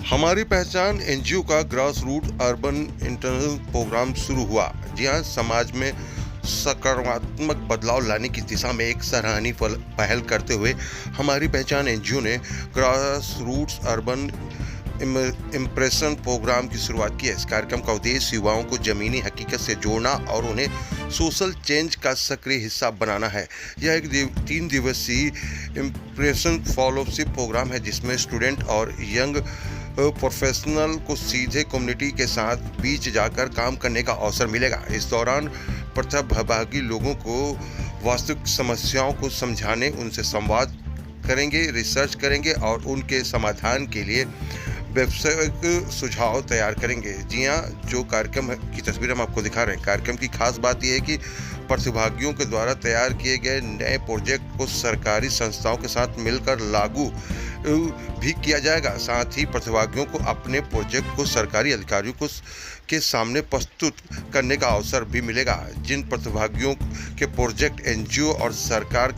हमारी पहचान एनजीओ का grass root urban internal programme शुरू हुआ। जी हाँ, समाज में सकारात्मक बदलाव लाने की दिशा में एक सराहनीय पहल करते हुए हमारी पहचान एनजीओ ने grass roots urban impression programme की शुरुआत की है। इस कार्यक्रम का उद्देश्य युवाओं को जमीनी हकीकत से जोड़ना और उन्हें सोशल चेंज का सक्रिय हिस्सा बनाना है। यह एक 3 दिवसीय इम्प्रेशन फॉलोशिप प्रोग्राम है जिसमें स्टूडेंट और यंग प्रोफेशनल को सीधे कम्युनिटी के साथ बीच जाकर काम करने का अवसर मिलेगा। इस दौरान प्रतिभागी लोगों को वास्तविक समस्याओं को समझाने, उनसे संवाद करेंगे, रिसर्च करेंगे और उनके समाधान के लिए व्यावसायिक सुझाव तैयार करेंगे। जी हाँ, जो कार्यक्रम की तस्वीर हम आपको दिखा रहे हैं, कार्यक्रम की खास बात यह है कि प्रतिभागियों के द्वारा तैयार किए गए नए प्रोजेक्ट को सरकारी संस्थाओं के साथ मिलकर लागू भी किया जाएगा। साथ ही प्रतिभागियों को अपने प्रोजेक्ट को सरकारी अधिकारियों के सामने प्रस्तुत करने का अवसर भी मिलेगा। जिन प्रतिभागियों के प्रोजेक्ट एनजीओ और सरकार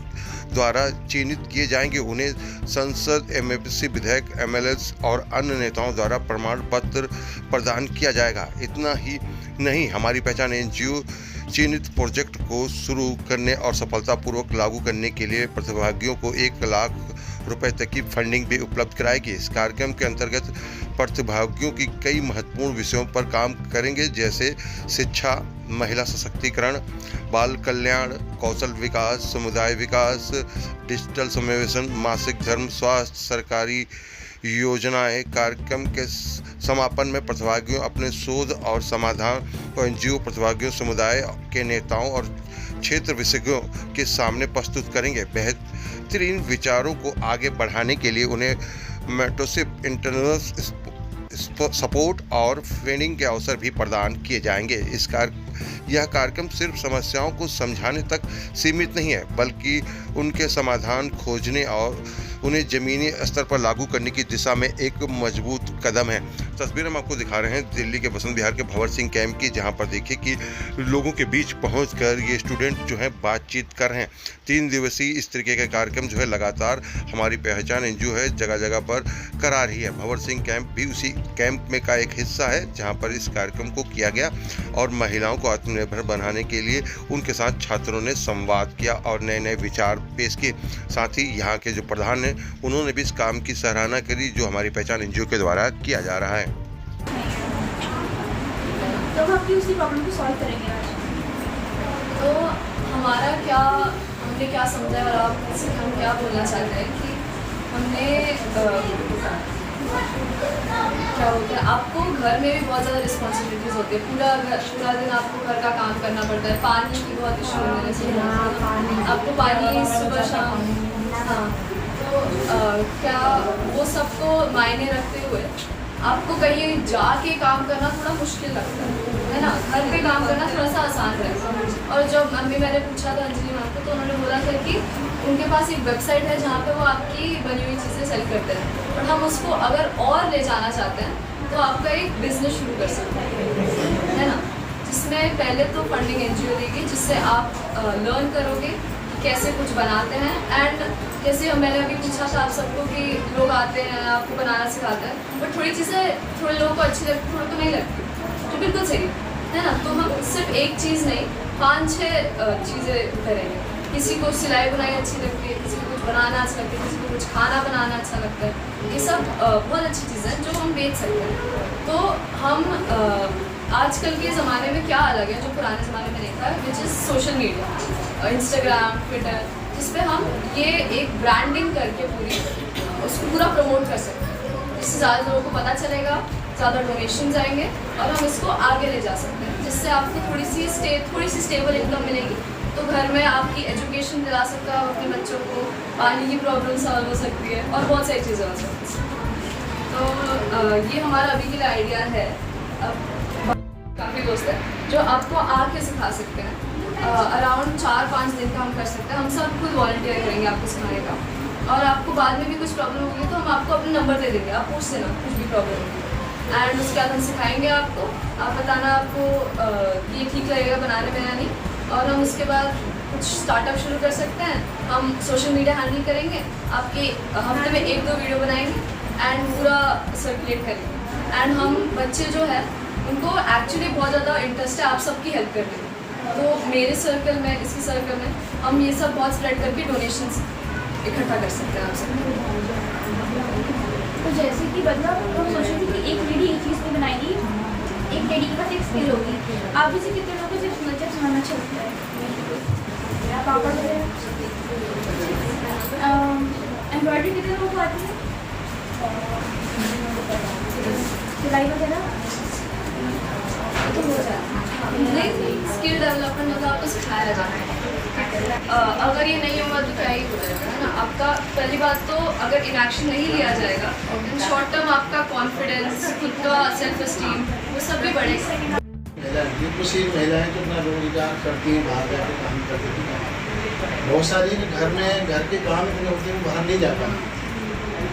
द्वारा चयनित किए जाएंगे उन्हें संसद, एमएफसी विधायक, एमएलएस और अन्य नेताओं द्वारा प्रमाण पत्र प्रदान किया जाएगा। इतना ही नहीं, हमारी पहचान एनजीओ चयनित प्रोजेक्ट को शुरू करने और सफलतापूर्वक लागू करने के लिए प्रतिभागियों को 1 लाख रुपए तक की फंडिंग भी उपलब्ध कराएगी। इस कार्यक्रम के अंतर्गत प्रतिभागियों की कई महत्वपूर्ण विषयों पर काम करेंगे, जैसे शिक्षा, महिला सशक्तिकरण, बाल कल्याण, कौशल विकास, समुदाय विकास, डिजिटल समावेशन, मासिक धर्म, स्वास्थ्य, सरकारी योजनाएं। कार्यक्रम के समापन में प्रतिभागियों अपने शोध और समाधान को एनजीओ प्रतिभागियों, समुदाय के नेताओं और क्षेत्र विशेषज्ञों के सामने प्रस्तुत करेंगे। बेहतरीन विचारों को आगे बढ़ाने के लिए उन्हें मेंटरशिप, इंटरनल सपोर्ट और ट्रेनिंग के अवसर भी प्रदान किए जाएंगे। यह कार्यक्रम सिर्फ समस्याओं को समझाने तक सीमित नहीं है, बल्कि उनके समाधान खोजने और उन्हें ज़मीनी स्तर पर लागू करने की दिशा में एक मजबूत कदम है। तस्वीर हम आपको दिखा रहे हैं दिल्ली के बसंत विहार के भंवर सिंह कैंप की, जहां पर देखिए कि लोगों के बीच पहुंचकर ये स्टूडेंट जो है बातचीत कर रहे हैं। 3 दिवसीय इस तरीके का कार्यक्रम जो है लगातार हमारी पहचान एनजीओ है जगह जगह पर करा रही है। भंवर सिंह कैंप भी उसी कैंप में का एक हिस्सा है जहाँ पर इस कार्यक्रम को किया गया और महिलाओं को आत्मनिर्भर बनाने के लिए उनके साथ छात्रों ने संवाद किया और नए नए विचार पेश किए। साथ ही यहाँ के जो प्रधान हैं उन्होंने भी इस काम की सराहना करी जो हमारी पहचान एनजीओ के द्वारा किया जा रहा है। तो हम भी उसी प्रॉब्लम को सॉल्व करेंगे आज। तो हमने क्या समझा और आपसे हम क्या बोलना चाहते हैं कि हमने क्या होता है, आपको घर में भी बहुत ज़्यादा रिस्पॉन्सिबिलिटीज़ होती है। पूरा दिन आपको घर का काम करना पड़ता है। पानी की बहुत इशू होने लगी, आपको पानी सुबह शाम, हाँ, तो क्या वो सबको मायने रखते हुए आपको कहीं जाके काम करना थोड़ा मुश्किल लगता है ना। घर पे काम करना थोड़ा सा आसान रहता है। और जब मैंने पूछा था अंजलि मैम को, तो उन्होंने बोला था कि उनके पास एक वेबसाइट है जहाँ पे वो आपकी बनी हुई चीज़ें सेल करते हैं, और हम उसको अगर और ले जाना चाहते हैं तो आपका एक बिजनेस शुरू कर सकते हैं, है ना, जिसमें पहले तो फंडिंग एनजीओ देगी, जिससे आप लर्न करोगे कैसे कुछ बनाते हैं। एंड जैसे मैंने अभी पूछा था आप सबको कि लोग आते हैं आपको बनाना सिखाते हैं, बट थोड़ी चीज़ें थोड़े लोगों को अच्छी लगती, थोड़े को नहीं लगती, जो बिल्कुल सही है ना। तो हम सिर्फ एक चीज़ नहीं, 5-6 चीज़ें करेंगे। किसी को सिलाई बुनाई अच्छी लगती है, किसी को कुछ बनाना अच्छा लगता है, किसी को कुछ खाना बनाना अच्छा लगता है। ये सब बहुत अच्छी चीज़ें हैं जो हम बेच सकते हैं। तो हम आजकल के ज़माने में क्या अलग है जो पुराने ज़माने में नहीं था, which is social media, Instagram, Twitter, जिस पे हम ये एक ब्रांडिंग करके उसको पूरा प्रमोट कर सकते हैं, जिससे ज़्यादा लोगों को पता चलेगा, ज़्यादा डोनेशन आएंगे और हम इसको आगे ले जा सकते हैं, जिससे आपको थोड़ी सी स्टेबल इनकम मिलेगी। तो घर में आपकी एजुकेशन दिला सकता है अपने बच्चों को, पानी की प्रॉब्लम सॉल्व हो सकती है और बहुत सारी चीज़ें हो सकती हैं। तो ये हमारा अभी के लिए आइडिया है। अब काफ़ी दोस्त हैं जो आपको आके सिखा सकते हैं। अराउंड 4-5 दिन का हम कर सकते हैं। हम सब खुद वॉलंटियर करेंगे आपको सिखाने का, और आपको बाद में भी कुछ प्रॉब्लम होगी तो हम आपको अपना नंबर दे देंगे, आप पूछ लेना कुछ भी प्रॉब्लम होगी। एंड उसके बाद हम सिखाएंगे आपको, आप बताना आपको ये ठीक लगेगा बनाने में या नहीं, और हम उसके बाद कुछ स्टार्टअप शुरू कर सकते हैं। हम सोशल मीडिया हैंडल करेंगे, आपके हफ्ते में 1-2 वीडियो बनाएंगे एंड पूरा सर्कुलेट करेंगे। एंड हम बच्चे जो है उनको एक्चुअली बहुत ज़्यादा इंटरेस्ट है आप सबकी हेल्प करने में, तो मेरे सर्कल में, इसके सर्कल में हम ये सब बहुत स्प्रेड करके डोनेशंस इकट्ठा कर सकते हैं आप सब। तो जैसे कि बदला हम सोच रहे थे कि एक लेडी एक चीज़ नहीं बनाएगी, एक लेडी के पास एक स्किल होगी। आप में से कितने लोगों को सिर्फ नजर खाना चलता है, पापड़ वगैरह, एम्ब्रॉयडरी कितने लोगों को आती है, सिलाई वगैरह तो हो जाता है। नहीं, स्किल डेवलपमेंट मतलब आपको सिखाया जाता है। अगर ये नहीं होगा तो क्या ही हो जाएगा, है ना। आपका पहली बात तो अगर इनएक्शन नहीं लिया जाएगा इन शॉर्ट टर्म आपका कॉन्फिडेंस, खुद का सेल्फ एस्टीम वो सब भी बढ़ेगा। कुछ ही महिलाएं जो अपना रोजगार करती हैं, बाहर जाकर काम करती हैं, बहुत सारी घर में घर के काम इतने होते हैं वो बाहर नहीं जा पाती।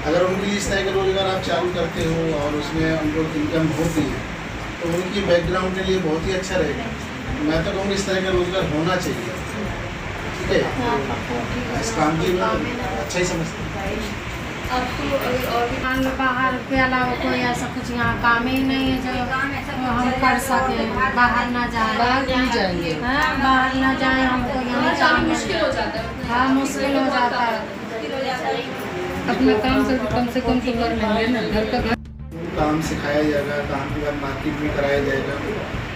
अगर उनके लिए इस तरह का रोजगार आप चालू करते हो और उसमें उनको इनकम होती है तो उनकी बैकग्राउंड के लिए बहुत ही अच्छा रहेगा। मैं तो कहूँगी इस तरह का रोजगार होना चाहिए, ठीक है। इस काम की मैं अच्छा ही समझता हूँ। आपको अगर और भी बाहर के अलावा कोई ऐसा कुछ यहाँ काम ही नहीं है जो हम कर सकें, बाहर ना जाए, बाहर नहीं जाएंगे। हाँ बाहर ना जाए, हमको यहाँ जाना काम मुश्किल हो जाता है। हाँ मुश्किल हो जाता है। अपना काम करके कम से कम तो कर लेंगे ना, घर का काम सिखाया जाएगा, काम के बाद मार्केट में कराया जाएगा।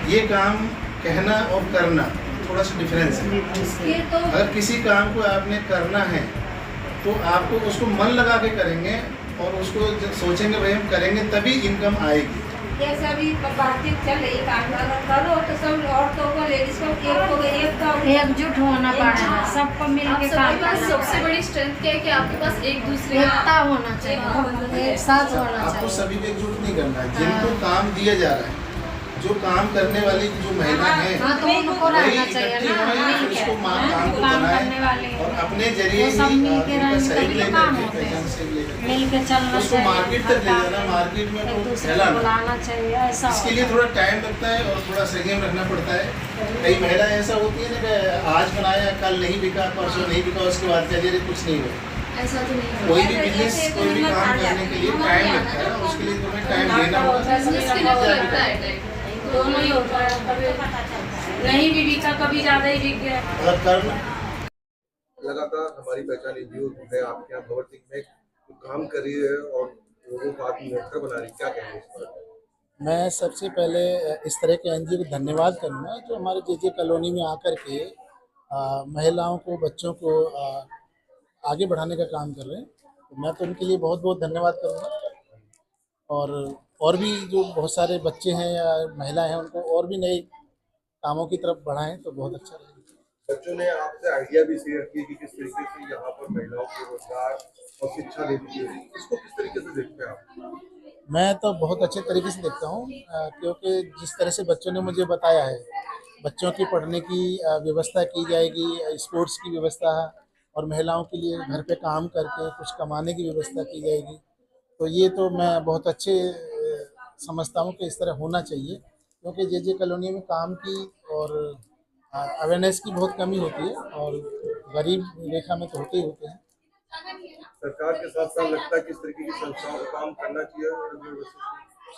ये काम कहना और करना थोड़ा सा डिफरेंस है। अगर किसी काम को आपने करना है तो आपको उसको मन लगा के करेंगे और उसको सोचेंगे भाई हम करेंगे तभी इनकम आएगी। जैसे अभी बातचीत चल रही है, काम करो तो सब औरतों को, लेडीज को एकजुट होना पड़ेगा, सबको मिल आप के सबके काम पास करना सबसे बड़ी स्ट्रेंथ क्या है कि आपके पास एक दूसरे का एकता होना चाहिए, एक साथ होना आपको चाहिए। सभी को एकजुट नहीं करना है। जिनको काम दिया जा रहा है, जो काम करने वाली जो महिला है हाँ तो उनको वही रहना चाहिए इकट्ठी ना, होए, मिल फिर के उसको काम को काम बनाए करने वाले और अपने जरिए वो सब ही मिल के उनका रहने सहयोग तभी लेकर काम के, होता है। पहचान से लेकर के मिल के चलना उसको चाहिए, मार्केट तक ले जाना, मार्केट में एक वो दूसरे को फैलाना। बुलाना चाहिए, ऐसा इसके लिए थोड़ा टाइम लगता है और थोड़ा संयम रखना पड़ता है। कई महिलाएं ऐसा होती है ना कि आज बनाया कल नहीं बिका, परसों नहीं बिका, उसके बाद क्या जरिए कुछ नहीं हुआ। ऐसा तो नहीं है। कोई भी बिजनेस, कोई भी काम करने के लिए टाइम लगता है, उसके लिए तुम्हें टाइम देना होगा। बिजनेस के लिए तो लगता है टाइम। दोनों ही होता है, कभी नहीं भी बिका, कभी ज़्यादा ही बिक गया। अगर कर्म लगातार हमारी पहचान एनजीओ है आपके यहाँ भवर सिंह में जो काम कर रही है और लोगों को आत्मनिर्भर बना रही है, क्या कहेंगे इस पर? मैं सबसे पहले इस तरह के एनजीओ को धन्यवाद करूँगा जो हमारे जे कॉलोनी में आकर के महिलाओं को, बच्चों को आगे बढ़ाने का काम कर रहे हैं। तो मैं तो उनके लिए बहुत बहुत धन्यवाद करूँगा और भी जो बहुत सारे बच्चे हैं या महिलाएं हैं उनको और भी नए कामों की तरफ बढ़ाएं तो बहुत अच्छा रहेगा। बच्चों ने आपसे आइडिया भी शेयर किया कि किस तरीके से यहाँ पर महिलाओं को रोजगार और शिक्षा देती है, इसको किस तरीके से देखते हैं आप? मैं तो बहुत अच्छे तरीके से देखता हूँ क्योंकि जिस तरह से बच्चों ने मुझे बताया है, बच्चों की पढ़ने की व्यवस्था की जाएगी, स्पोर्ट्स की व्यवस्था और महिलाओं के लिए घर पे काम करके कुछ कमाने की व्यवस्था की जाएगी। तो ये तो मैं बहुत अच्छे समझता हूँ कि इस तरह होना चाहिए क्योंकि जे कॉलोनी में काम की और अवेयरनेस की बहुत कमी होती है और गरीब रेखा में तो होते ही होते हैं। सरकार के साथ साथ लगता है किस तरीके की संस्थाओं को काम करना चाहिए।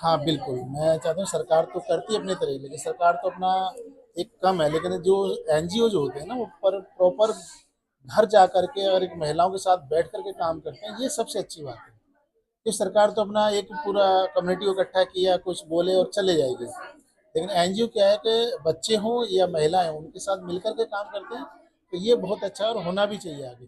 हाँ बिल्कुल, मैं चाहता हूँ सरकार तो करती है अपने तरीके, लेकिन सरकार तो अपना एक कम है, लेकिन जो एनजीओ जो होते हैं ना वो प्रॉपर घर जा करके और एक महिलाओं के साथ बैठ करके काम करते हैं, ये सबसे अच्छी बात है। कि सरकार तो अपना एक पूरा कम्युनिटी को इकट्ठा किया, कुछ बोले और चले जाएगी, लेकिन एनजीओ क्या है कि बच्चे हों या महिलाएं उनके साथ मिलकर के काम करते हैं, तो ये बहुत अच्छा और होना भी चाहिए आगे।